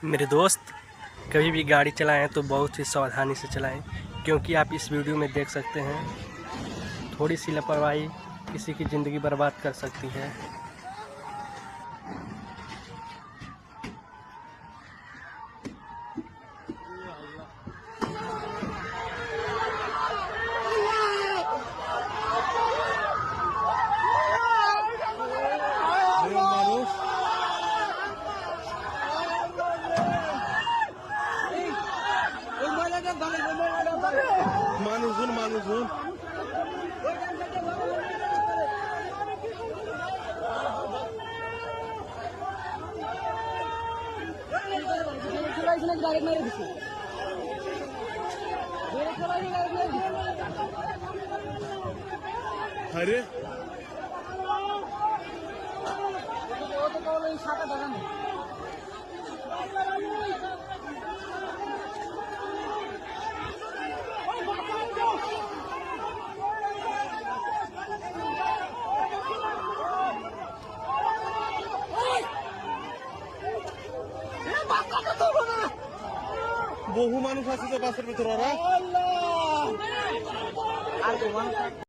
मेरे दोस्त, कभी भी गाड़ी चलाएं तो बहुत ही सावधानी से चलाएं, क्योंकि आप इस वीडियो में देख सकते हैं थोड़ी सी लापरवाही किसी की ज़िंदगी बर्बाद कर सकती है। মানুষজন আরে বহু মানুষ আছে তো বাসের ভিতরে।